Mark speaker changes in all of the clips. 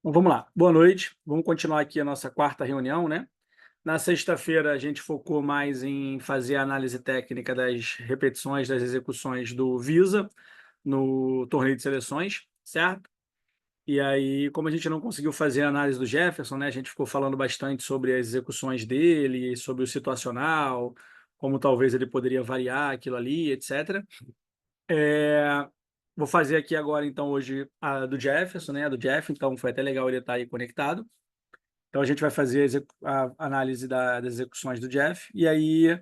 Speaker 1: Bom, vamos lá. Boa noite. Vamos continuar aqui a nossa quarta reunião, né? Na sexta-feira, a gente focou mais em fazer a análise técnica das repetições das execuções do Visa no torneio de seleções, certo? E aí, como a gente não conseguiu fazer a análise do Jefferson, né? A gente ficou falando bastante sobre as execuções dele, sobre o situacional, como talvez ele poderia variar aquilo ali, etc. Vou fazer aqui agora, então, hoje a do Jefferson, né? A do Jeff, então foi até legal ele estar aí conectado. Então a gente vai fazer a análise das execuções do Jeff. E aí,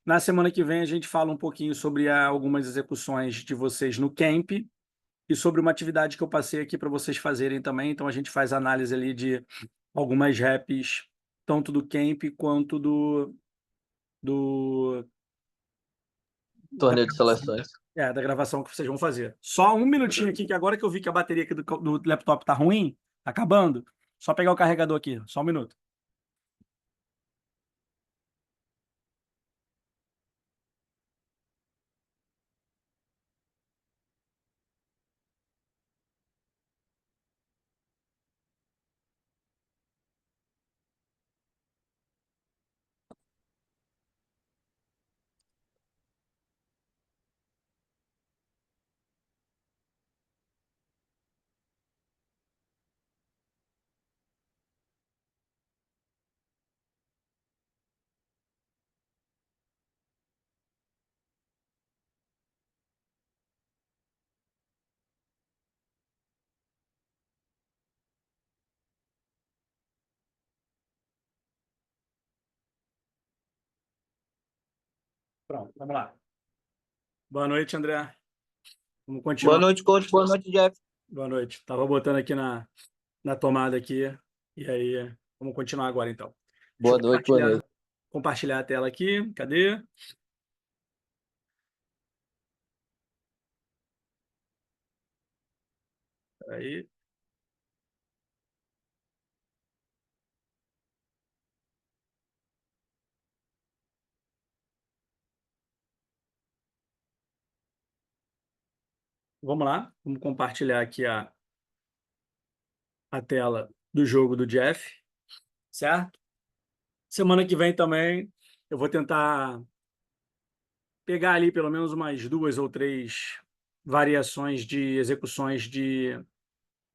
Speaker 1: na semana que vem, a gente fala um pouquinho sobre algumas execuções de vocês no camp e sobre uma atividade que eu passei aqui para vocês fazerem também. Então a gente faz análise ali de algumas reps, tanto do camp quanto do da
Speaker 2: Torneio de
Speaker 1: gravação.
Speaker 2: seleções.
Speaker 1: Da gravação que vocês vão fazer. Só um minutinho aqui, que agora que eu vi que a bateria aqui do laptop tá ruim, tá acabando, só pegar o carregador aqui, só um minuto. Pronto, vamos lá. Boa noite, André. Vamos
Speaker 2: Boa
Speaker 1: continuar.
Speaker 2: noite, coach. Boa noite, Jeff.
Speaker 1: Boa noite. Tava botando aqui na tomada aqui. E aí, vamos continuar agora então. Deixa eu
Speaker 2: Boa noite, boa noite.
Speaker 1: compartilhar a tela aqui. Cadê? Aí. Vamos lá. Vamos compartilhar aqui a tela do jogo do Jeff, certo? Semana que vem também eu vou tentar pegar ali pelo menos umas duas ou três variações de execuções de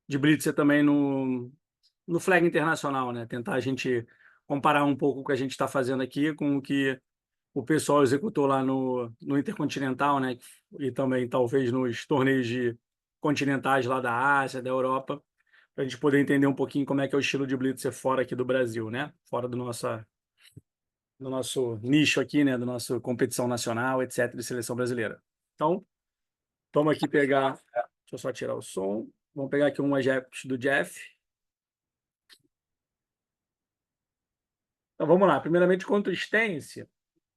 Speaker 1: Blitzer também no flag internacional, né? Tentar a gente comparar um pouco o que a gente está fazendo aqui com o que o pessoal executou lá no Intercontinental, né? E também talvez nos torneios de continentais lá da Ásia, da Europa, para a gente poder entender um pouquinho como é que é o estilo de Blitzer fora aqui do Brasil, né? Fora do nosso nicho aqui, né? Do nosso competição nacional, etc., de seleção brasileira. Então, vamos aqui pegar. Deixa eu só tirar o som. Vamos pegar aqui umas reps do Jeff. Então, vamos lá. Primeiramente, consistência.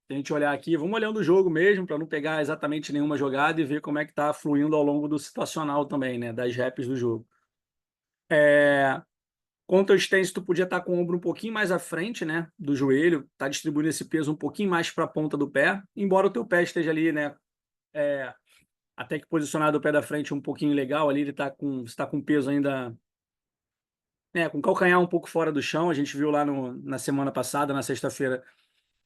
Speaker 1: Se a gente olhar aqui, vamos olhando o jogo mesmo, para não pegar exatamente nenhuma jogada e ver como é que está fluindo ao longo do situacional também, né? Das reps do jogo. Contra o stance, tu podia estar com o ombro um pouquinho mais à frente, né? Do joelho, tá distribuindo esse peso um pouquinho mais para a ponta do pé, embora o teu pé esteja ali, né? Até que posicionado o pé da frente um pouquinho legal ali, ele está com peso ainda, né? Com o calcanhar um pouco fora do chão. A gente viu lá na semana passada, na sexta-feira,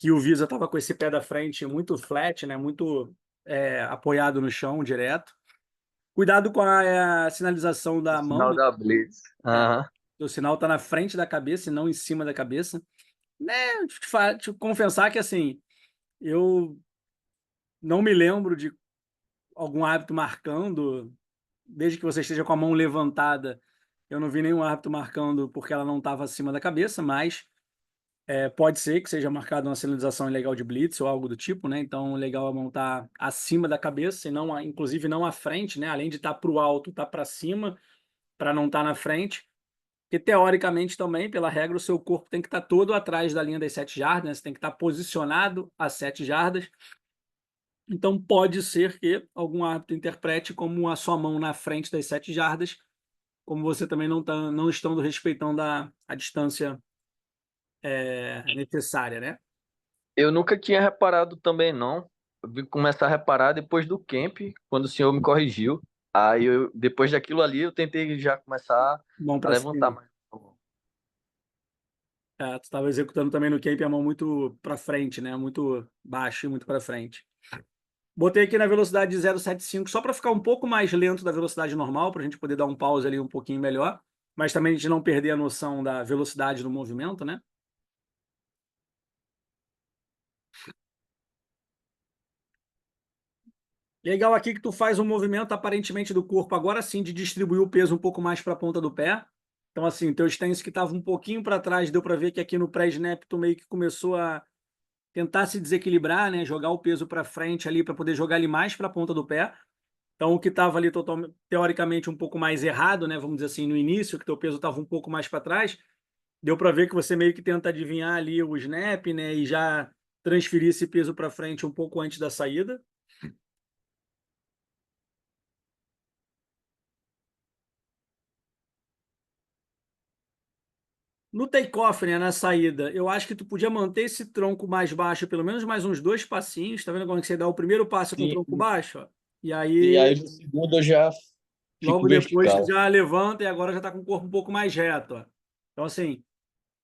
Speaker 1: que o Visa estava com esse pé da frente muito flat, né? Muito apoiado no chão direto. Cuidado com a sinalização
Speaker 2: O
Speaker 1: da mão,
Speaker 2: sinal
Speaker 1: né?
Speaker 2: da Blitz.
Speaker 1: É,
Speaker 2: Aham.
Speaker 1: o sinal está na frente da cabeça e não em cima da cabeça. Né? Te confessar que assim, eu não me lembro de algum hábito marcando, desde que você esteja com a mão levantada, eu não vi nenhum árbitro marcando porque ela não estava acima da cabeça, mas pode ser que seja marcado uma sinalização ilegal de blitz ou algo do tipo, né? Então, legal a mão estar acima da cabeça, e não, inclusive não à frente, né? Além de estar para o alto, estar para cima, para não estar na frente. Porque, teoricamente, também, pela regra, o seu corpo tem que estar todo atrás da linha das 7 jardas, né? Você tem que estar posicionado a 7 jardas. Então, pode ser que algum árbitro interprete como a sua mão na frente das 7 jardas, como você também não estando respeitando a distância necessária, né?
Speaker 2: Eu nunca tinha reparado também, não. Eu vim começar a reparar depois do camp, quando o senhor me corrigiu. Aí, depois daquilo ali, eu tentei já começar
Speaker 1: Mão
Speaker 2: a
Speaker 1: para
Speaker 2: levantar
Speaker 1: cima.
Speaker 2: mais.
Speaker 1: É, tu estava executando também no camp a mão muito para frente, né? Muito baixo e muito para frente. Botei aqui na velocidade de 0,75 só para ficar um pouco mais lento da velocidade normal, para a gente poder dar um pause ali um pouquinho melhor, mas também a gente não perder a noção da velocidade do movimento, né? Legal aqui que tu faz um movimento aparentemente do corpo agora sim de distribuir o peso um pouco mais para a ponta do pé. Então assim, teu stance que estava um pouquinho para trás, deu para ver que aqui no pré-snap tu meio que começou a tentar se desequilibrar, né? Jogar o peso para frente ali para poder jogar ele mais para a ponta do pé. Então, o que estava ali totalmente, teoricamente um pouco mais errado, né? Vamos dizer assim, no início, que teu peso estava um pouco mais para trás, deu para ver que você meio que tenta adivinhar ali o snap, né? E já transferir esse peso para frente um pouco antes da saída. No take-off, né, na saída, eu acho que tu podia manter esse tronco mais baixo, pelo menos mais uns 2 passinhos. Tá vendo como é que você dá o primeiro passo com o tronco
Speaker 2: Sim.
Speaker 1: baixo? Ó? E
Speaker 2: E
Speaker 1: aí,
Speaker 2: aí no segundo eu já fico
Speaker 1: logo depois, tu
Speaker 2: vertical.
Speaker 1: já levanta e agora já tá com o corpo um pouco mais reto. Ó. Então, assim,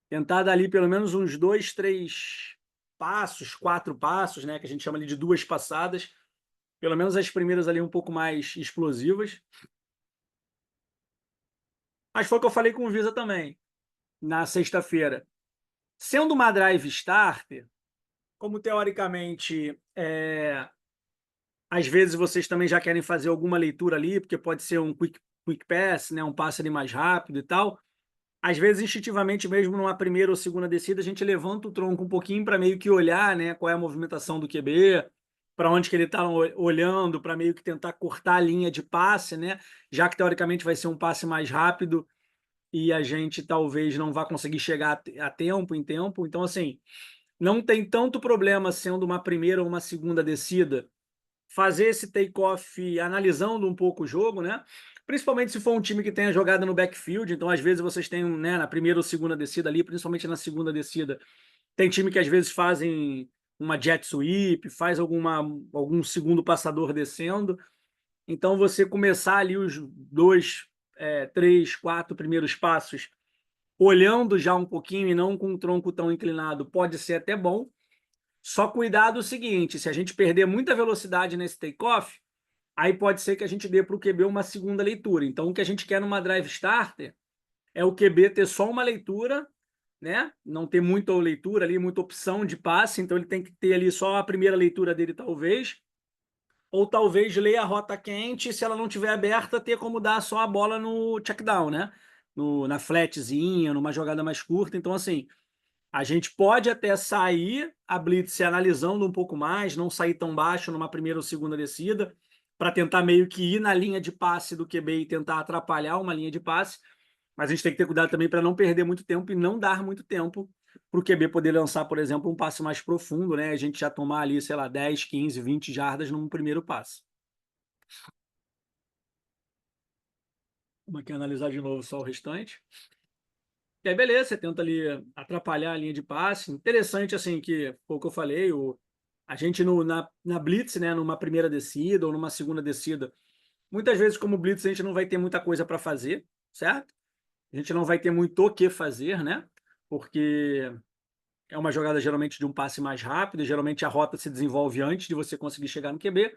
Speaker 1: tentar dar ali pelo menos uns 2, 3 passos, 4 passos, né? Que a gente chama ali de 2 passadas. Pelo menos as primeiras ali um pouco mais explosivas. Mas foi o que eu falei com o Visa também, na sexta-feira. Sendo uma drive starter, como teoricamente, às vezes vocês também já querem fazer alguma leitura ali, porque pode ser um quick pass, né? Um passe ali mais rápido e tal. Às vezes, instintivamente, mesmo numa primeira ou segunda descida, a gente levanta o tronco um pouquinho para meio que olhar, né, qual é a movimentação do QB, para onde que ele está olhando, para meio que tentar cortar a linha de passe, né? Já que teoricamente vai ser um passe mais rápido e a gente talvez não vá conseguir chegar a tempo em tempo. Então, assim, não tem tanto problema sendo uma primeira ou uma segunda descida fazer esse take-off analisando um pouco o jogo, né? Principalmente se for um time que tenha jogada no backfield, então às vezes vocês têm, né, na primeira ou segunda descida ali, principalmente na segunda descida, tem time que às vezes fazem uma jet sweep, faz algum segundo passador descendo, então você começar ali os 2, 3, 4 primeiros passos olhando já um pouquinho e não com um tronco tão inclinado, pode ser até bom. Só cuidado o seguinte, se a gente perder muita velocidade nesse take-off, aí pode ser que a gente dê para o QB uma segunda leitura. Então, o que a gente quer numa drive starter é o QB ter só uma leitura, né? Não ter muita leitura ali, muita opção de passe. Então, ele tem que ter ali só a primeira leitura dele, talvez. Ou talvez ler a rota quente, se ela não tiver aberta, ter como dar só a bola no check down, né? Na flatzinha, numa jogada mais curta. Então, assim, a gente pode até sair a blitz analisando um pouco mais, não sair tão baixo numa primeira ou segunda descida, para tentar meio que ir na linha de passe do QB e tentar atrapalhar uma linha de passe. Mas a gente tem que ter cuidado também para não perder muito tempo e não dar muito tempo para o QB poder lançar, por exemplo, um passe mais profundo, né? A gente já tomar ali, sei lá, 10, 15, 20 jardas num primeiro passe. Vamos aqui analisar de novo só o restante. E aí, beleza, você tenta ali atrapalhar a linha de passe. Interessante, assim, que foi o que eu falei, a gente na Blitz, né, numa primeira descida ou numa segunda descida, muitas vezes, como Blitz, a gente não vai ter muita coisa para fazer, certo? A gente não vai ter muito o que fazer, né? Porque é uma jogada geralmente de um passe mais rápido, e geralmente a rota se desenvolve antes de você conseguir chegar no QB.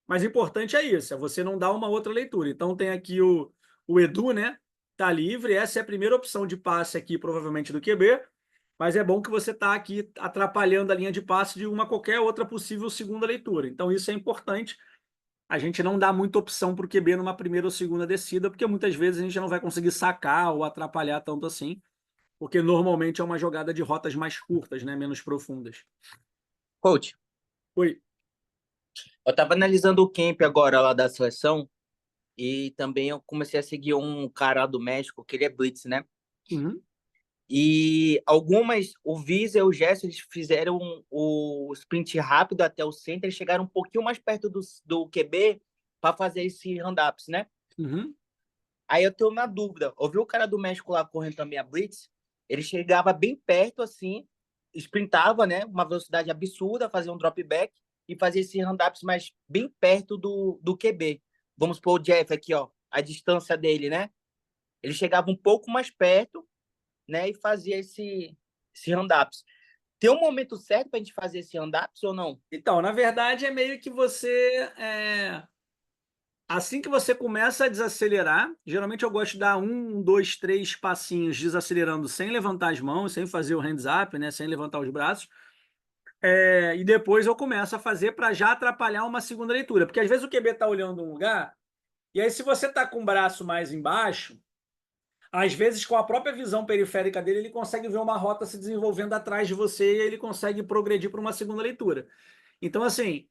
Speaker 1: Mas o importante é isso, é você não dar uma outra leitura. Então tem aqui o Edu, né? Tá livre. Essa é a primeira opção de passe aqui, provavelmente, do QB. Mas é bom que você está aqui atrapalhando a linha de passe de uma qualquer outra possível segunda leitura. Então isso é importante. A gente não dá muita opção para o QB numa primeira ou segunda descida, porque muitas vezes a gente não vai conseguir sacar ou atrapalhar tanto assim, porque normalmente é uma jogada de rotas mais curtas, né? Menos profundas.
Speaker 2: Coach,
Speaker 1: Oi.
Speaker 2: eu tava analisando o camp agora lá da seleção e também eu comecei a seguir um cara lá do México, que ele é Blitz, né?
Speaker 1: Uhum.
Speaker 2: E o Visa e o Gerson, eles fizeram o sprint rápido até o center, eles chegaram um pouquinho mais perto do QB para fazer esse hand-ups, né?
Speaker 1: Uhum.
Speaker 2: Aí eu tenho uma dúvida. Ouviu o cara do México lá correndo também a blitz? Ele chegava bem perto, assim, sprintava, né? Uma velocidade absurda, fazia um drop back e fazia esse hand-ups mais bem perto do QB. vamos supor o Jeff aqui, ó, a distância dele, né? Ele chegava um pouco mais perto, né? E fazia esse hand-ups. Tem um momento certo para a gente fazer esse hand-ups ou não?
Speaker 1: Então, na verdade, é meio que você... Assim que você começa a desacelerar, geralmente eu gosto de dar 1, 2, 3 passinhos desacelerando sem levantar as mãos, sem fazer o hands up, né? Sem levantar os braços. E depois eu começo a fazer para já atrapalhar uma segunda leitura. Porque às vezes o QB está olhando um lugar, e aí se você está com o braço mais embaixo, às vezes com a própria visão periférica dele, ele consegue ver uma rota se desenvolvendo atrás de você e ele consegue progredir para uma segunda leitura. Então, assim,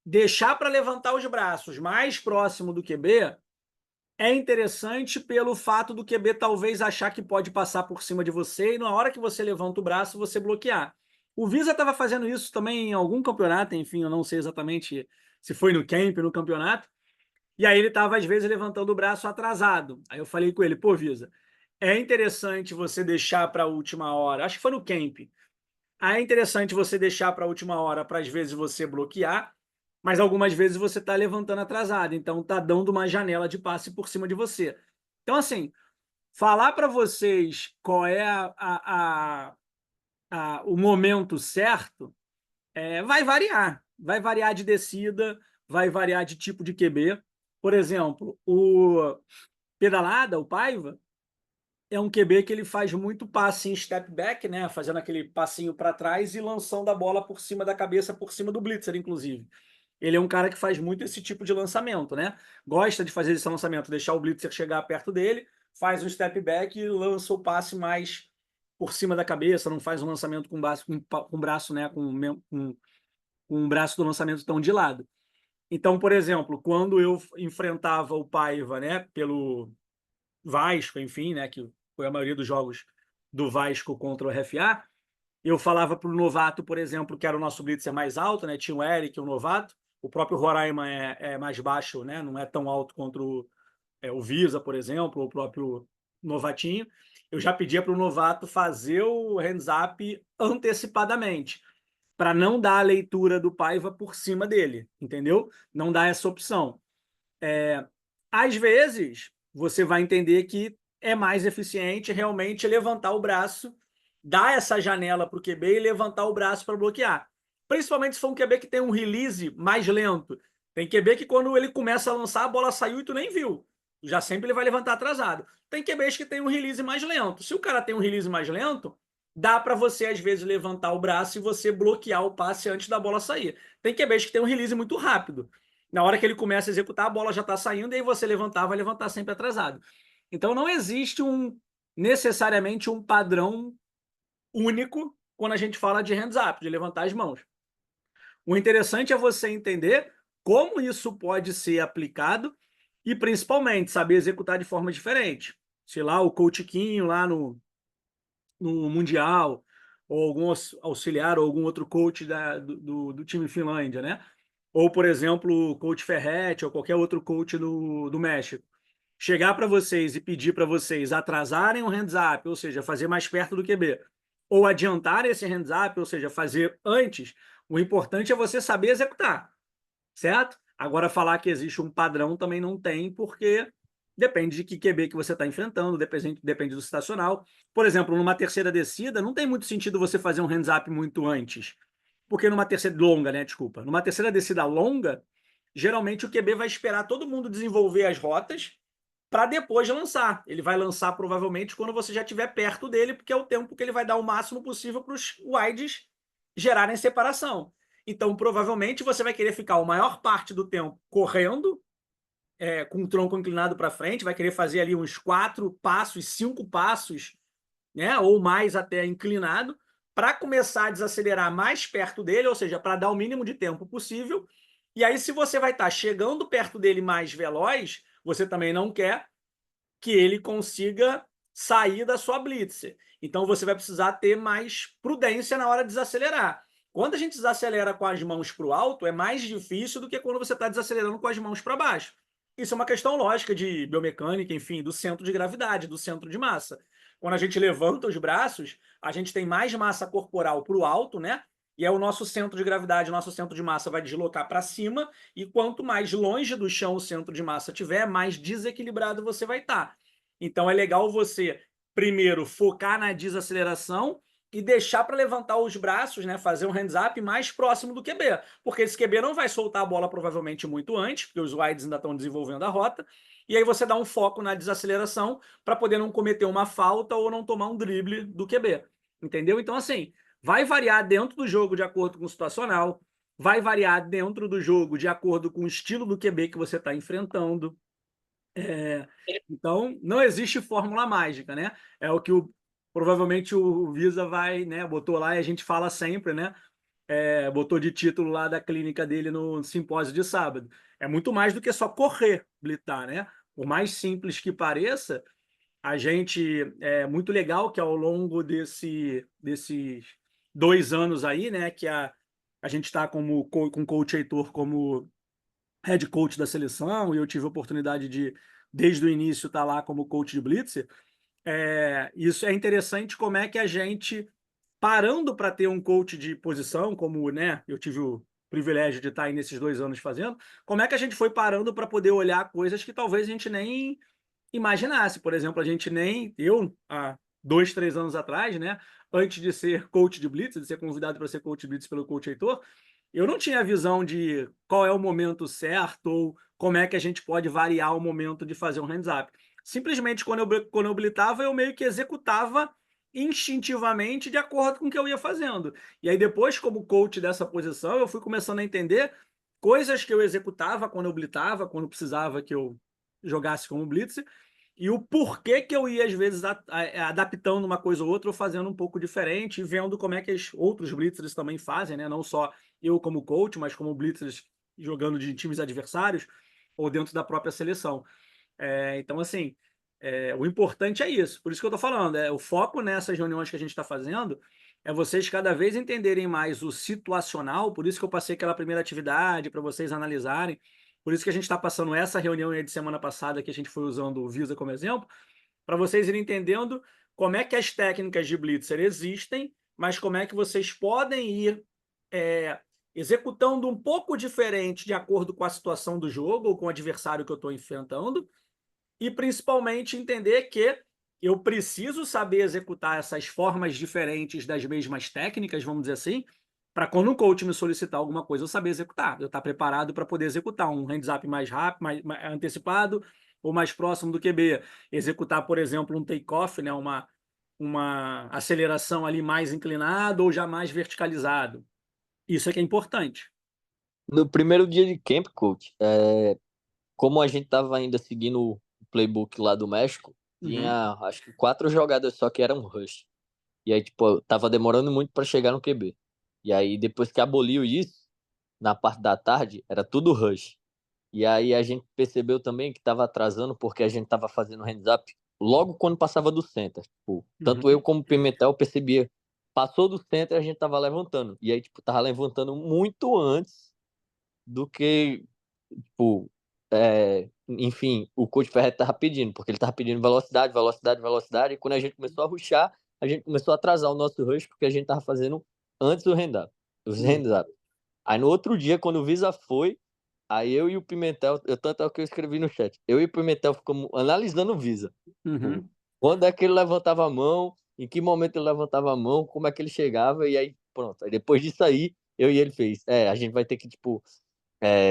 Speaker 1: deixar para levantar os braços mais próximo do QB é interessante pelo fato do QB talvez achar que pode passar por cima de você e na hora que você levanta o braço, você bloquear. O Visa estava fazendo isso também em algum campeonato, enfim, eu não sei exatamente se foi no camp, no campeonato, e aí ele estava às vezes levantando o braço atrasado. Aí eu falei com ele, pô, Visa, é interessante você deixar para a última hora, acho que foi no camp, aí é interessante você deixar para a última hora para às vezes você bloquear, mas algumas vezes você está levantando atrasado, então está dando uma janela de passe por cima de você. Então, assim, falar para vocês qual é o momento certo vai variar de descida, vai variar de tipo de QB. Por exemplo, o Pedalada, o Paiva, é um QB que ele faz muito passe em step back, né? Fazendo aquele passinho para trás e lançando a bola por cima da cabeça, por cima do blitzer, inclusive. Ele é um cara que faz muito esse tipo de lançamento, né? Gosta de fazer esse lançamento, deixar o blitzer chegar perto dele, faz um step back e lança o passe mais por cima da cabeça, não faz um lançamento com braço, né? Com um braço do lançamento tão de lado. Então, por exemplo, quando eu enfrentava o Paiva, né? Pelo Vasco, enfim, né? Que foi a maioria dos jogos do Vasco contra o RFA, eu falava para o novato, por exemplo, que era o nosso blitzer mais alto, né? Tinha o Eric, o novato. O próprio Roraima é mais baixo, né? Não é tão alto quanto o Visa, por exemplo, ou o próprio novatinho. Eu já pedia para o novato fazer o hands up antecipadamente, para não dar a leitura do Paiva por cima dele, entendeu? Não dar essa opção. Às vezes, você vai entender que é mais eficiente realmente levantar o braço, dar essa janela para o QB e levantar o braço para bloquear. Principalmente se for um QB que tem um release mais lento. Tem QB que quando ele começa a lançar, a bola saiu e tu nem viu. Já sempre ele vai levantar atrasado. Tem QBs que tem um release mais lento. Se o cara tem um release mais lento, dá para você, às vezes, levantar o braço e você bloquear o passe antes da bola sair. Tem QBs que tem um release muito rápido. Na hora que ele começa a executar, a bola já está saindo e aí você levantar, vai levantar sempre atrasado. Então não existe necessariamente um padrão único quando a gente fala de hands up, de levantar as mãos. O interessante é você entender como isso pode ser aplicado e principalmente saber executar de forma diferente. Sei lá, o Coach Quinho lá no Mundial, ou algum auxiliar, ou algum outro coach do time Finlândia, né? Ou, por exemplo, o coach Ferretti, ou qualquer outro coach do México. Chegar para vocês e pedir para vocês atrasarem o hands up, ou seja, fazer mais perto do QB, ou adiantar esse hands up, ou seja, fazer antes, o importante é você saber executar, certo? Agora, falar que existe um padrão também não tem, porque depende de que QB que você está enfrentando, depende do situacional. Por exemplo, numa terceira descida, não tem muito sentido você fazer um hands up muito antes. Porque numa terceira longa, né? Desculpa. Numa terceira descida longa, geralmente o QB vai esperar todo mundo desenvolver as rotas para depois lançar. Ele vai lançar provavelmente quando você já estiver perto dele, porque é o tempo que ele vai dar o máximo possível para os wides gerarem separação. Então, provavelmente, você vai querer ficar a maior parte do tempo correndo, com o tronco inclinado para frente, vai querer fazer ali uns 4 passos, 5 passos, né, ou mais até inclinado, para começar a desacelerar mais perto dele, ou seja, para dar o mínimo de tempo possível. E aí, se você vai estar chegando perto dele mais veloz, você também não quer que ele consiga sair da sua blitzer. Então, você vai precisar ter mais prudência na hora de desacelerar. Quando a gente desacelera com as mãos para o alto, é mais difícil do que quando você está desacelerando com as mãos para baixo. Isso é uma questão lógica de biomecânica, enfim, do centro de gravidade, do centro de massa. Quando a gente levanta os braços, a gente tem mais massa corporal para o alto, né? e é o nosso centro de gravidade, o nosso centro de massa vai deslocar para cima, e quanto mais longe do chão o centro de massa tiver, mais desequilibrado você vai estar. Então é legal você, primeiro, focar na desaceleração e deixar para levantar os braços, né, fazer um hands up mais próximo do QB, porque esse QB não vai soltar a bola provavelmente muito antes, porque os wides ainda estão desenvolvendo a rota, e aí você dá um foco na desaceleração para poder não cometer uma falta ou não tomar um drible do QB, entendeu? Então, assim, vai variar dentro do jogo de acordo com o situacional, vai variar dentro do jogo de acordo com o estilo do QB que você está enfrentando. Então, não existe fórmula mágica, né? É o que provavelmente o Visa vai, né? Botou lá e a gente fala sempre, né? Botou de título lá da clínica dele no simpósio de sábado. É muito mais do que só correr, blitzar, né? Por mais simples que pareça, a gente é muito legal que ao longo desses 2 anos aí, né? Que a gente está com o coach Heitor como head coach da seleção, e eu tive a oportunidade de, desde o início, estar lá como coach de Blitzer. Isso é interessante como é que a gente, parando para ter um coach de posição, como, né, eu tive o privilégio de estar aí nesses 2 anos fazendo, como é que a gente foi parando para poder olhar coisas que talvez a gente nem imaginasse. Por exemplo, a gente nem, eu, há 2, 3 anos atrás, né, antes de ser coach de Blitz, de ser convidado para ser coach de Blitz pelo coach Heitor, eu não tinha a visão de qual é o momento certo ou como é que a gente pode variar o momento de fazer um hands-up. Simplesmente, quando eu blitava, eu meio que executava instintivamente de acordo com o que eu ia fazendo. E aí depois, como coach dessa posição, eu fui começando a entender coisas que eu executava quando eu blitava, quando precisava que eu jogasse como blitzer, e o porquê que eu ia, às vezes, adaptando uma coisa ou outra, ou fazendo um pouco diferente, e vendo como é que os outros blitzers também fazem, né? Não só eu como coach, mas como blitzers jogando de times adversários, ou dentro da própria seleção. Então, assim, o importante é isso. Por isso que eu estou falando, o foco nessas reuniões que a gente está fazendo é vocês cada vez entenderem mais o situacional, por isso que eu passei aquela primeira atividade para vocês analisarem, por isso que a gente está passando essa reunião aí de semana passada, que a gente foi usando o Visa como exemplo, para vocês irem entendendo como é que as técnicas de Blitzer existem, mas como é que vocês podem ir executando um pouco diferente de acordo com a situação do jogo ou com o adversário que eu estou enfrentando, e principalmente entender que eu preciso saber executar essas formas diferentes das mesmas técnicas, vamos dizer assim, para quando um coach me solicitar alguma coisa, eu saber executar, eu estar preparado para poder executar um hands-up mais rápido, mais antecipado ou mais próximo do QB. Executar, por exemplo, um take-off, né, uma aceleração ali mais inclinado ou já mais verticalizado. Isso é que é importante.
Speaker 3: No primeiro dia de camp, coach, como a gente tava ainda seguindo o playbook lá do México, tinha acho que 4 jogadas só que eram rush. E aí, tipo, tava demorando muito para chegar no QB. E aí, depois que aboliu isso, na parte da tarde, era tudo rush. E aí a gente percebeu também que tava atrasando porque a gente tava fazendo hands-up logo quando passava do center. Tipo, tanto eu como o Pimentel percebia. Passou do center, a gente tava levantando. E aí, tipo, tava levantando muito antes do que, tipo, enfim, o coach Ferret tava pedindo, porque ele tava pedindo velocidade, velocidade, velocidade, e quando a gente começou a rushar, a gente começou a atrasar o nosso rush, porque a gente tava fazendo antes do hand-up, os hand-up. Aí no outro dia, quando o Visa foi, aí eu e o Pimentel, tanto é o que eu escrevi no chat, eu e o Pimentel ficamos analisando o Visa. Quando é que ele levantava a mão, em que momento ele levantava a mão, como é que ele chegava, e aí pronto. Aí depois disso aí, eu e ele fez, a gente vai ter que, tipo,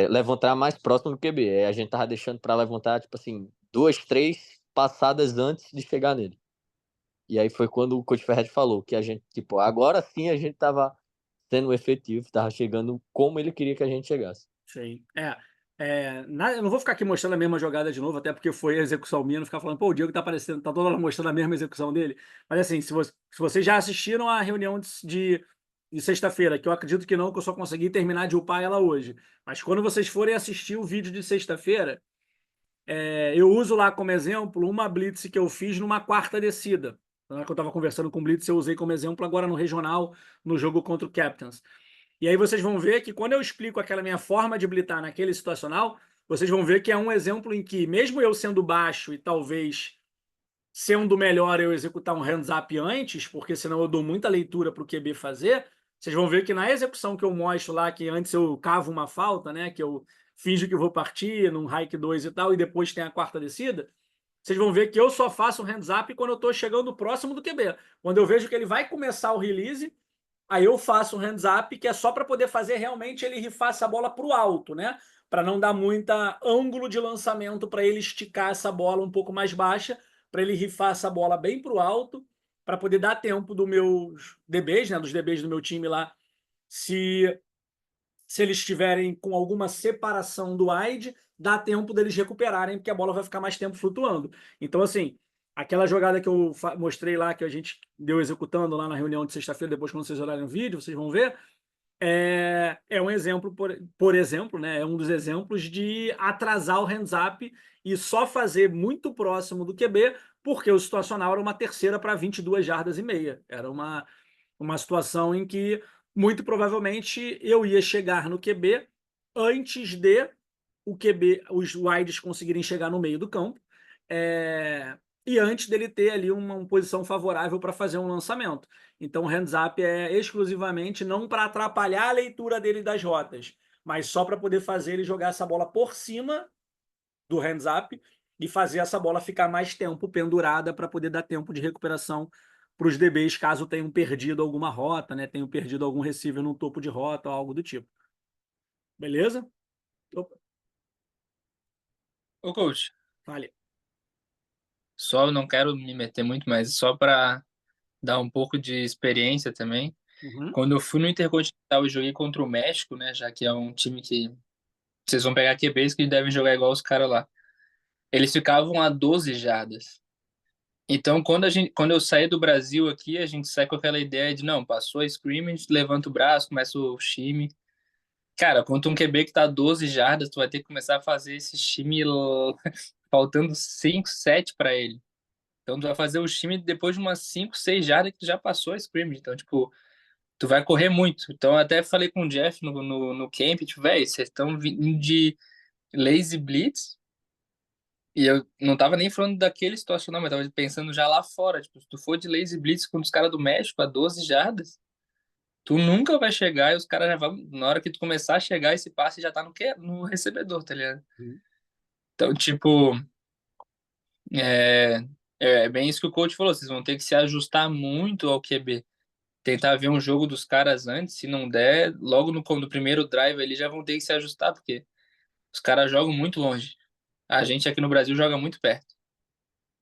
Speaker 3: levantar mais próximo do QB. A gente tava deixando para levantar, tipo assim, 2, 3 passadas antes de chegar nele. E aí foi quando o Coach Ferret falou que a gente, tipo, agora sim a gente tava sendo efetivo, tava chegando como ele queria que a gente chegasse.
Speaker 1: Sim. Eu não vou ficar aqui mostrando a mesma jogada de novo, até porque foi a execução minha, não ficar falando, pô, o Diego tá aparecendo, tá toda hora mostrando a mesma execução dele. Mas assim, se vocês já assistiram a reunião de sexta-feira, que eu acredito que não, que eu só consegui terminar de upar ela hoje. Mas quando vocês forem assistir o vídeo de sexta-feira, eu uso lá como exemplo uma blitz que eu fiz numa quarta descida. Na hora que eu estava conversando com o blitz, eu usei como exemplo agora no regional, no jogo contra o Captains. E aí vocês vão ver que quando eu explico aquela minha forma de blitar naquele situacional, vocês vão ver que é um exemplo em que, mesmo eu sendo baixo e talvez sendo melhor eu executar um hands-up antes, porque senão eu dou muita leitura para o QB fazer, Vocês vão ver que na execução que eu mostro lá, que antes eu cavo uma falta, né? Que eu finjo que vou partir num hike 2 e tal, e depois tem a quarta descida. Vocês vão ver que eu só faço um hands up quando eu estou chegando próximo do QB. Quando eu vejo que ele vai começar o release, aí eu faço um hands up, que é só para poder fazer realmente ele rifar essa bola para o alto, né? Para não dar muita ângulo de lançamento, para ele esticar essa bola um pouco mais baixa, para ele rifar essa bola bem para o alto, para poder dar tempo dos meus DBs, né? Dos DBs do meu time lá, se eles estiverem com alguma separação do wide, dá tempo deles recuperarem, porque a bola vai ficar mais tempo flutuando. Então, assim, aquela jogada que eu mostrei lá, que a gente deu executando lá na reunião de sexta-feira, depois quando vocês olharem o vídeo, vocês vão ver, é um exemplo, por exemplo, né, é um dos exemplos de atrasar o hands-up e só fazer muito próximo do QB, porque o situacional era uma terceira para 22 jardas e meia. Era uma situação em que muito provavelmente eu ia chegar no QB antes de o QB, os wides conseguirem chegar no meio do campo, e antes dele ter ali uma posição favorável para fazer um lançamento. Então, o hands up é exclusivamente não para atrapalhar a leitura dele das rotas, mas só para poder fazer ele jogar essa bola por cima do hands up e fazer essa bola ficar mais tempo pendurada para poder dar tempo de recuperação para os DBs caso tenham perdido alguma rota, né? Tenham perdido algum receiver no topo de rota ou algo do tipo. Beleza? Opa,
Speaker 4: Ô, coach,
Speaker 1: fale.
Speaker 4: só não quero me meter muito, mas só para dar um pouco de experiência também.
Speaker 1: Uhum.
Speaker 4: Quando eu fui no Intercontinental e joguei contra o México, né, já que é um time que vocês vão pegar QBs que devem jogar igual os caras lá. Eles ficavam a 12 jardas. Então, quando eu saí do Brasil aqui, a gente sai com aquela ideia de, não, passou a scrimmage, levanta o braço, começa o time. Cara, contra um QB que tá a 12 jardas, tu vai ter que começar a fazer esse time faltando 5, 7 para ele. Então, tu vai fazer o time depois de umas 5, 6 jardas que tu já passou a scrimmage. Então, tipo, tu vai correr muito. Então, eu até falei com o Jeff no camp, tipo, velho, vocês estão vindo de lazy blitz. E eu não tava nem falando daquele situacional, mas tava pensando já lá fora. Tipo, se tu for de lazy blitz com os caras do México a 12 jardas, tu nunca vai chegar e os caras já vão. Na hora que tu começar a chegar, esse passe já tá no recebedor, tá ligado?
Speaker 1: Uhum.
Speaker 4: Então, tipo, é, é bem isso que o coach falou. Vocês vão ter que se ajustar muito ao QB. Tentar ver um jogo dos caras antes, se não der, logo no primeiro drive eles já vão ter que se ajustar, porque os caras jogam muito longe. A gente aqui no Brasil joga muito perto.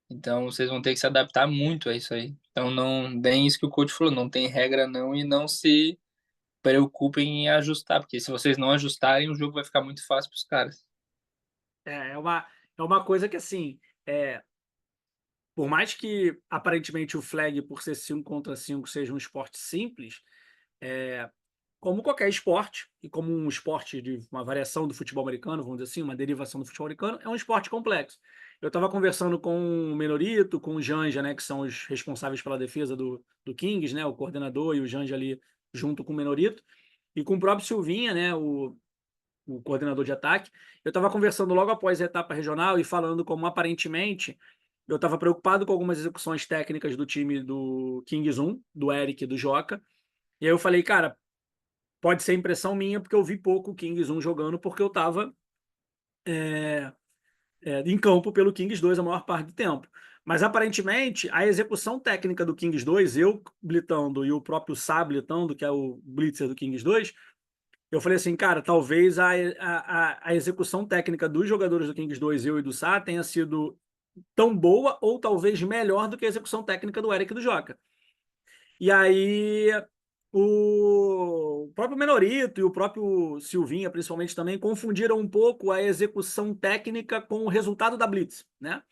Speaker 4: Então vocês vão ter que se adaptar muito a isso aí. Então não, bem isso que o coach falou, não tem regra não e não se preocupem em ajustar, porque se vocês não ajustarem, o jogo vai ficar muito fácil para os caras.
Speaker 1: É uma coisa que, assim, por mais que aparentemente o flag, por ser 5 contra 5, seja um esporte simples, como qualquer esporte, e como um esporte de uma variação do futebol americano, vamos dizer assim, uma derivação do futebol americano, é um esporte complexo. Eu estava conversando com o Menorito, com o Janja, né, que são os responsáveis pela defesa do Kings, né, o coordenador e o Janja ali junto com o Menorito, e com o próprio Silvinha, né, o coordenador de ataque. Eu estava conversando logo após a etapa regional e falando como aparentemente eu estava preocupado com algumas execuções técnicas do time do Kings 1, do Eric e do Joca. E aí eu falei, cara, pode ser impressão minha, porque eu vi pouco o Kings 1 jogando, porque eu estava em campo pelo Kings 2 a maior parte do tempo. Mas aparentemente a execução técnica do Kings 2, eu blitando e o próprio Sá blitando, que é o blitzer do Kings 2, eu falei assim, cara, talvez a execução técnica dos jogadores do Kings 2, eu e do Sá, tenha sido tão boa ou talvez melhor do que a execução técnica do Eric e do Joca. E aí o próprio Menorito e o próprio Silvinha, principalmente, também confundiram um pouco a execução técnica com o resultado da Blitz, né?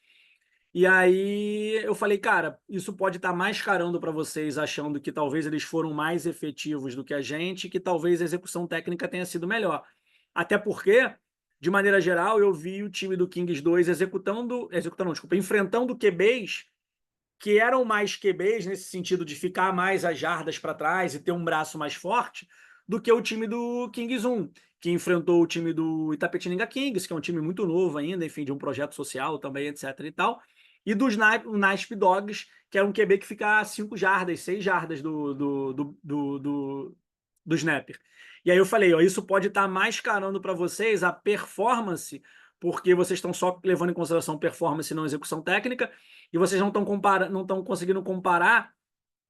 Speaker 1: E aí eu falei, cara, isso pode estar mascarando para vocês, achando que talvez eles foram mais efetivos do que a gente, que talvez a execução técnica tenha sido melhor. Até porque, de maneira geral, eu vi o time do Kings 2 enfrentando QBs que eram mais QBs nesse sentido de ficar mais as jardas para trás e ter um braço mais forte do que o time do Kings 1, que enfrentou o time do Itapetininga Kings, que é um time muito novo ainda, enfim, de um projeto social também, etc e tal, e dos Nasp Dogs, que é um QB que fica a 5 jardas, 6 jardas do snapper. E aí eu falei, ó, isso pode estar mascarando para vocês a performance, porque vocês estão só levando em consideração performance e não execução técnica, e vocês não estão conseguindo comparar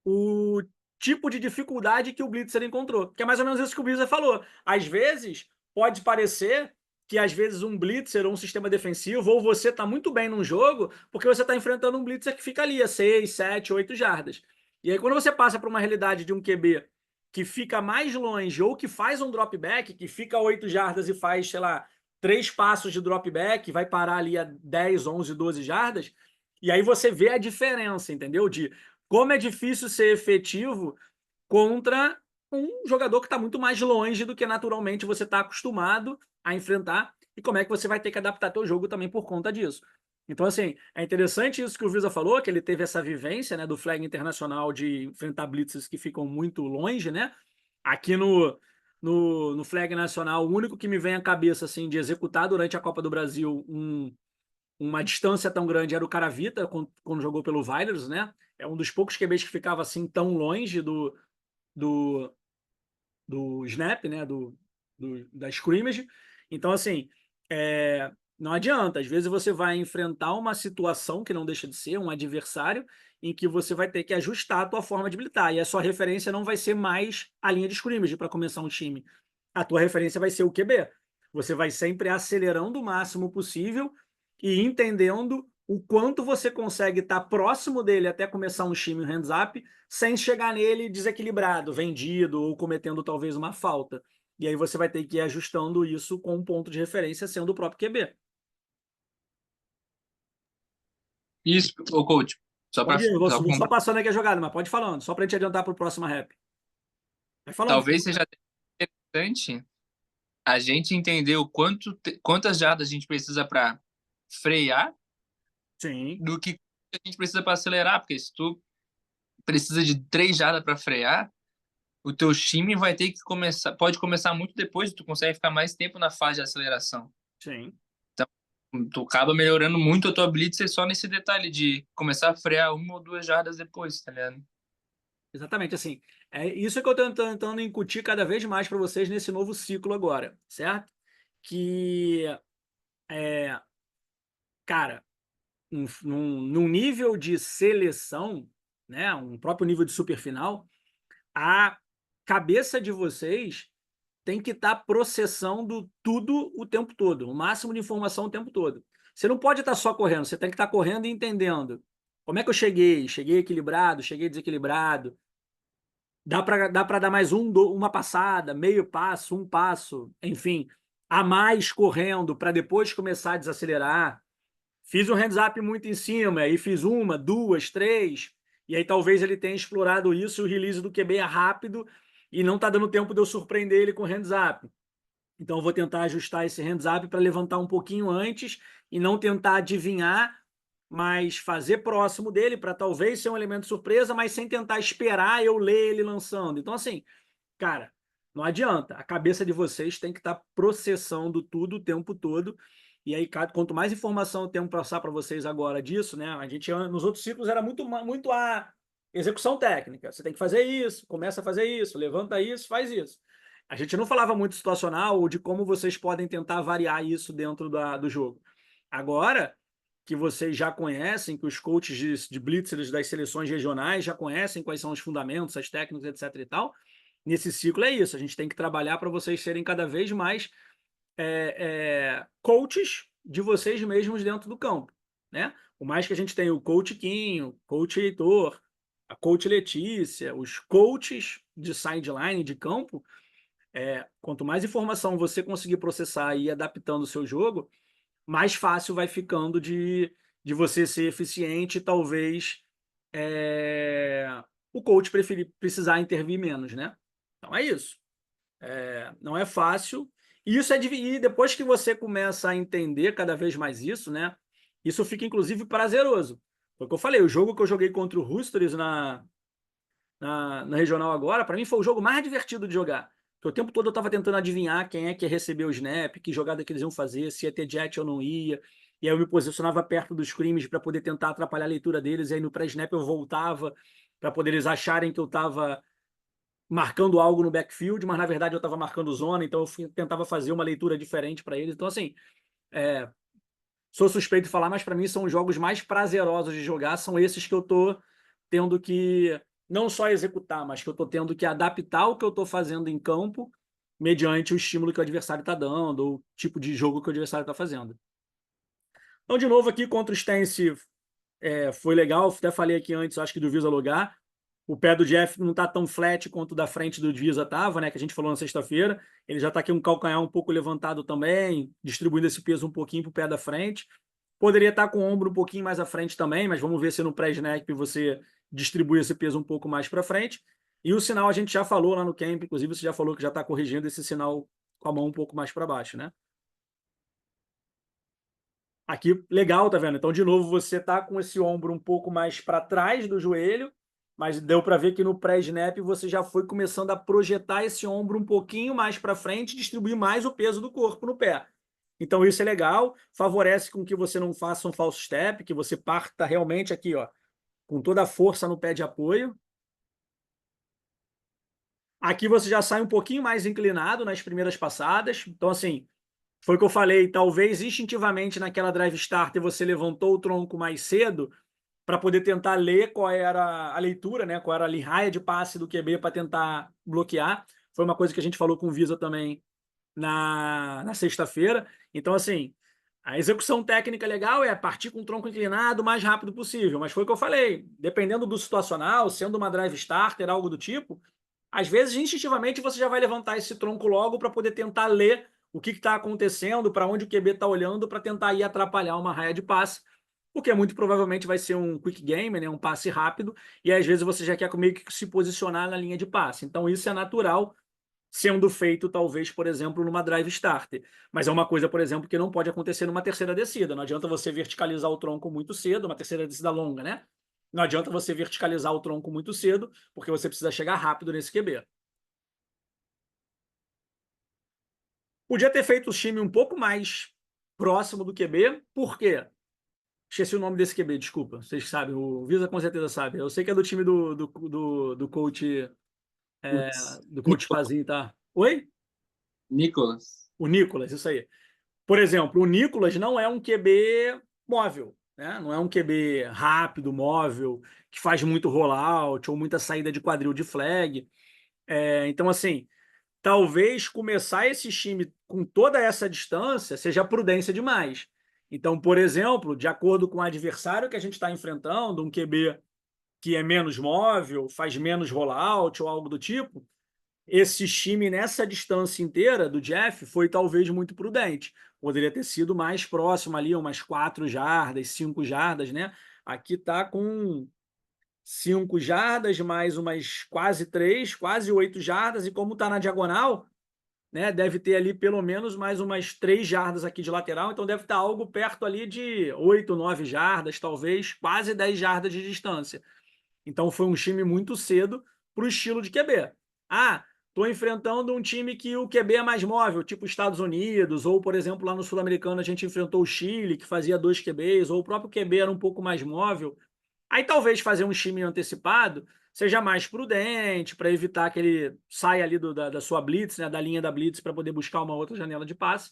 Speaker 1: o tipo de dificuldade que o Blitzer encontrou. Que é mais ou menos isso que o Blitzer falou. Às vezes, pode parecer que às vezes um Blitzer ou um sistema defensivo, ou você está muito bem num jogo, porque você está enfrentando um Blitzer que fica ali a 6, 7, 8 jardas. E aí, quando você passa para uma realidade de um QB que fica mais longe, ou que faz um dropback, que fica a 8 jardas e faz, sei lá, 3 passos de dropback, vai parar ali a 10, 11, 12 jardas, e aí você vê a diferença, entendeu? De como é difícil ser efetivo contra um jogador que está muito mais longe do que naturalmente você está acostumado a enfrentar, e como é que você vai ter que adaptar teu jogo também por conta disso. Então, assim, é interessante isso que o Visa falou, que ele teve essa vivência, né, do flag internacional de enfrentar blitzes que ficam muito longe, né? Aqui no flag nacional, o único que me vem à cabeça, assim, de executar durante a Copa do Brasil uma distância tão grande era o Caravita, quando jogou pelo Vilers, né? É um dos poucos QBs que ficava assim tão longe do, do snap, né? Da scrimmage. Então, assim, não adianta. Às vezes você vai enfrentar uma situação que não deixa de ser um adversário em que você vai ter que ajustar a tua forma de habilitar. E a sua referência não vai ser mais a linha de scrimmage para começar um time. A tua referência vai ser o QB. Você vai sempre acelerando o máximo possível e entendendo o quanto você consegue estar próximo dele até começar um time hands-up, sem chegar nele desequilibrado, vendido ou cometendo talvez uma falta. E aí você vai ter que ir ajustando isso com um ponto de referência sendo o próprio QB.
Speaker 4: Isso, ô coach, só para
Speaker 1: Pode ir, vou só passando aqui a jogada, mas pode ir falando, só para a gente adiantar para o próximo rap. Vai falando.
Speaker 4: talvez seja interessante a gente entender quantas jardas a gente precisa para frear
Speaker 1: Sim,
Speaker 4: do que a gente precisa para acelerar, porque se tu precisa de 3 jardas para frear, o teu time vai ter que pode começar muito depois, tu consegue ficar mais tempo na fase de aceleração.
Speaker 1: sim.
Speaker 4: Tu acaba melhorando muito a tua blitz só nesse detalhe de começar a frear 1 ou 2 jardas depois, tá ligado?
Speaker 1: Exatamente, assim, é isso que eu estou tentando incutir cada vez mais para vocês nesse novo ciclo agora, certo? Que, cara, num nível de seleção, né, um próprio nível de superfinal, a cabeça de vocês tem que estar processando tudo o tempo todo, o máximo de informação o tempo todo. Você não pode estar só correndo, você tem que estar correndo e entendendo. Como é que eu cheguei? Cheguei equilibrado, cheguei desequilibrado. Dá para dar mais uma passada, meio passo, um passo, enfim, a mais correndo para depois começar a desacelerar. Fiz um hands-up muito em cima, aí fiz uma, duas, três, e aí talvez ele tenha explorado isso, o release do QB é rápido e não está dando tempo de eu surpreender ele com hands-up. Então eu vou tentar ajustar esse hands-up para levantar um pouquinho antes e não tentar adivinhar, mas fazer próximo dele para talvez ser um elemento surpresa, mas sem tentar esperar eu ler ele lançando. Então, assim, cara, não adianta. A cabeça de vocês tem que estar processando tudo o tempo todo. E aí, quanto mais informação eu tenho para passar para vocês agora disso, né? A gente nos outros ciclos era muito a execução técnica. Você tem que fazer isso, começa a fazer isso, levanta isso, faz isso. A gente não falava muito situacional ou de como vocês podem tentar variar isso dentro do jogo. Agora que vocês já conhecem, que os coaches de blitzers das seleções regionais já conhecem quais são os fundamentos, as técnicas, etc e tal, nesse ciclo é isso. A gente tem que trabalhar para vocês serem cada vez mais coaches de vocês mesmos dentro do campo, né? Por mais que a gente tenha o coach Quinho, o coach Heitor, a coach Letícia, os coaches de sideline, de campo, quanto mais informação você conseguir processar e ir adaptando o seu jogo, mais fácil vai ficando de você ser eficiente e talvez o coach precisar intervir menos, né? Então é isso. Não é fácil. E isso e depois que você começa a entender cada vez mais isso, né? Isso fica inclusive prazeroso. Foi o que eu falei, o jogo que eu joguei contra o Roosters na regional agora, para mim foi o jogo mais divertido de jogar. Porque o tempo todo eu estava tentando adivinhar quem é que ia receber o snap, que jogada que eles iam fazer, se ia ter jet ou não ia. E aí eu me posicionava perto dos scrims para poder tentar atrapalhar a leitura deles. E aí no pré-snap eu voltava para poder eles acharem que eu estava marcando algo no backfield, mas na verdade eu estava marcando zona, então eu tentava fazer uma leitura diferente para eles. Então, assim, sou suspeito de falar, mas para mim são os jogos mais prazerosos de jogar, são esses que eu tô tendo que não só executar, mas que eu tô tendo que adaptar o que eu tô fazendo em campo mediante o estímulo que o adversário está dando, ou o tipo de jogo que o adversário está fazendo. Então, de novo, aqui contra o Stance foi legal, até falei aqui antes, acho que do Visa logar. O pé do Jeff não está tão flat quanto o da frente do Visa estava, né? Que a gente falou na sexta-feira. Ele já está aqui um calcanhar um pouco levantado também, distribuindo esse peso um pouquinho para o pé da frente. Poderia estar com o ombro um pouquinho mais à frente também, mas vamos ver se no pré-snap você distribui esse peso um pouco mais para frente. E o sinal a gente já falou lá no camp, inclusive você já falou que já está corrigindo esse sinal com a mão um pouco mais para baixo, né? Aqui, legal, tá vendo? Então, de novo, você tá com esse ombro um pouco mais para trás do joelho, mas deu para ver que no pré-snap você já foi começando a projetar esse ombro um pouquinho mais para frente, distribuir mais o peso do corpo no pé. Então, isso é legal, favorece com que você não faça um falso step, que você parta realmente aqui, ó, com toda a força no pé de apoio. Aqui você já sai um pouquinho mais inclinado nas primeiras passadas. Então, assim, foi o que eu falei, talvez instintivamente naquela drive starter você levantou o tronco mais cedo para poder tentar ler qual era a leitura, né? Qual era a raia de passe do QB para tentar bloquear. Foi uma coisa que a gente falou com o Visa também na sexta-feira. Então, assim, a execução técnica legal é partir com o tronco inclinado o mais rápido possível. Mas foi o que eu falei, dependendo do situacional, sendo uma drive starter, algo do tipo, às vezes, instintivamente, você já vai levantar esse tronco logo para poder tentar ler o que está acontecendo, para onde o QB está olhando, para tentar ir atrapalhar uma raia de passe, porque muito provavelmente vai ser um quick game, né, um passe rápido, e às vezes você já quer meio que se posicionar na linha de passe. Então, isso é natural, sendo feito, talvez, por exemplo, numa drive starter. Mas é uma coisa, por exemplo, que não pode acontecer numa terceira descida. Não adianta você verticalizar o tronco muito cedo, uma terceira descida longa, né? Não adianta você verticalizar o tronco muito cedo, porque você precisa chegar rápido nesse QB. Podia ter feito o time um pouco mais próximo do QB, por quê? Esqueci o nome desse QB, desculpa. Vocês sabem, o Visa com certeza sabe. Eu sei que é do time do coach,
Speaker 4: Putz.
Speaker 1: do coach Pazinho, tá? Oi?
Speaker 4: Nicolas.
Speaker 1: O Nicolas, isso aí. Por exemplo, o Nicolas não é um QB móvel, né? Não é um QB rápido, móvel, que faz muito rollout ou muita saída de quadril de flag. Então, assim, talvez começar esse time com toda essa distância seja prudência demais. Então, por exemplo, de acordo com o adversário que a gente está enfrentando, um QB que é menos móvel, faz menos rollout ou algo do tipo, esse time nessa distância inteira do Jeff foi talvez muito prudente. Poderia ter sido mais próximo ali, umas 4 jardas, 5 jardas, né? Aqui tá com 5 jardas, mais umas quase 3, quase 8 jardas, e como tá na diagonal, né? Deve ter ali pelo menos mais umas 3 jardas aqui de lateral, então deve estar algo perto ali de 8, 9 jardas, talvez, quase 10 jardas de distância. Então foi um time muito cedo para o estilo de QB. Ah, estou enfrentando um time que o QB é mais móvel, tipo Estados Unidos, ou, por exemplo, lá no Sul-Americano a gente enfrentou o Chile, que fazia 2 QBs, ou o próprio QB era um pouco mais móvel. Aí talvez fazer um time antecipado seja mais prudente, para evitar que ele saia ali da sua blitz, né, da linha da blitz, para poder buscar uma outra janela de passe.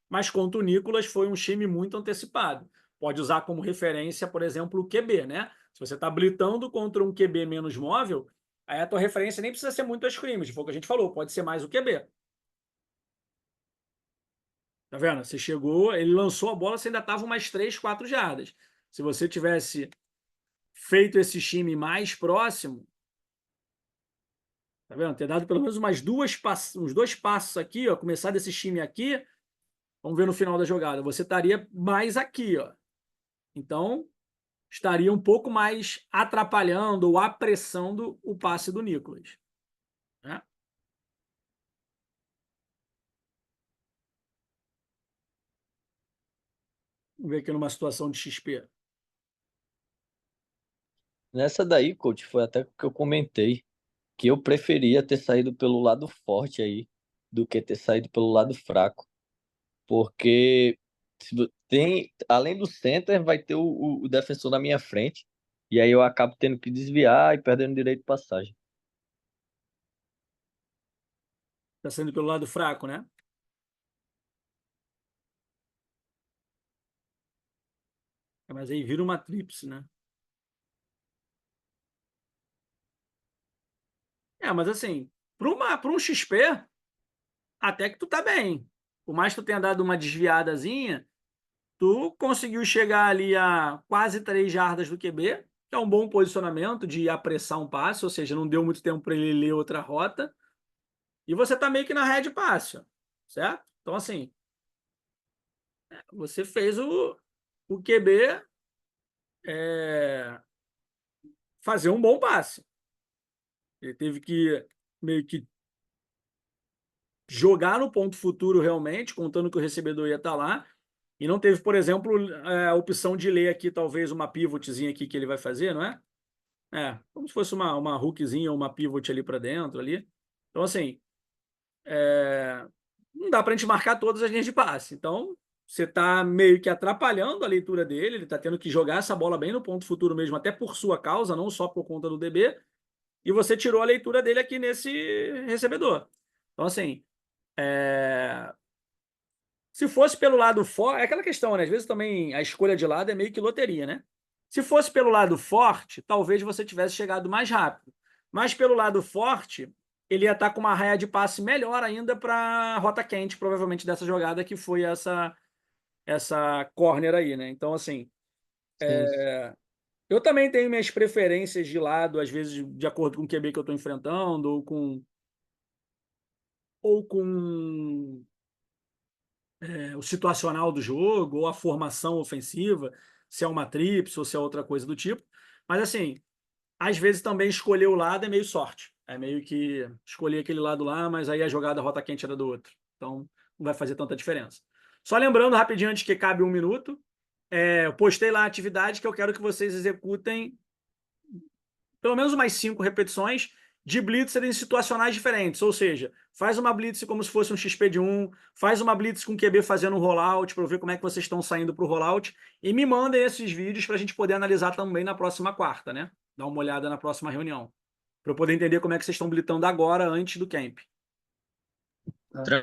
Speaker 1: Mas contra o Nicolas foi um time muito antecipado. Pode usar como referência, por exemplo, o QB, né? Se você está blitando contra um QB menos móvel, aí a tua referência nem precisa ser muito a scrimmage, foi o que a gente falou, pode ser mais o QB. Tá vendo? Você chegou, ele lançou a bola, você ainda estava umas 3, 4 jardas. Se você tivesse feito esse time mais próximo, tá vendo? Ter dado pelo menos uns 2 passos aqui, ó, começar desse time aqui, vamos ver no final da jogada, você estaria mais aqui, ó. Então, estaria um pouco mais atrapalhando ou apressando o passe do Nicolas, né? Vamos ver aqui numa situação de XP.
Speaker 3: Nessa daí, coach, foi até que eu comentei que eu preferia ter saído pelo lado forte aí do que ter saído pelo lado fraco. Porque tem, além do center, vai ter o defensor na minha frente. E aí eu acabo tendo que desviar e perdendo direito de passagem.
Speaker 1: Tá saindo pelo lado fraco, né? Mas aí vira uma tríplice, né? Mas assim, para um XP, até que tu tá bem. Por mais que tu tenha dado uma desviadazinha, tu conseguiu chegar ali a quase 3 jardas do QB, que é um bom posicionamento de apressar um passe, ou seja, não deu muito tempo para ele ler outra rota. E você tá meio que na ré de passe, ó, certo? Então, assim, você fez o QB fazer um bom passe. Ele teve que meio que jogar no ponto futuro realmente, contando que o recebedor ia estar lá, e não teve, por exemplo, a opção de ler aqui talvez uma pivotzinha aqui que ele vai fazer, não é? Como se fosse uma hookzinha ou uma pivot ali para dentro ali. Então, assim, não dá para a gente marcar todas as linhas de passe. Então, você está meio que atrapalhando a leitura dele, ele está tendo que jogar essa bola bem no ponto futuro mesmo, até por sua causa, não só por conta do DB, e você tirou a leitura dele aqui nesse recebedor. Então, assim, se fosse pelo lado forte, é aquela questão, né? Às vezes também a escolha de lado é meio que loteria, né? Se fosse pelo lado forte, talvez você tivesse chegado mais rápido. Mas pelo lado forte, ele ia estar com uma raia de passe melhor ainda para a rota quente, provavelmente, dessa jogada que foi essa corner aí, né? Então, assim, eu também tenho minhas preferências de lado, às vezes de acordo com o QB que eu estou enfrentando, ou com o situacional do jogo, ou a formação ofensiva, se é uma tríplice ou se é outra coisa do tipo. Mas, assim, às vezes também escolher o lado é meio sorte. É meio que escolher aquele lado lá, mas aí a jogada rota quente era do outro. Então, não vai fazer tanta diferença. Só lembrando rapidinho, antes que cabe 1 minuto, eu postei lá a atividade que eu quero que vocês executem pelo menos umas 5 repetições de blitzer em situacionais diferentes, ou seja, faz uma blitz como se fosse um XP de 1, faz uma blitz com QB fazendo um rollout para eu ver como é que vocês estão saindo para o rollout e me mandem esses vídeos para a gente poder analisar também na próxima quarta, né? Dar uma olhada na próxima reunião, para eu poder entender como é que vocês estão blitando agora antes do camp.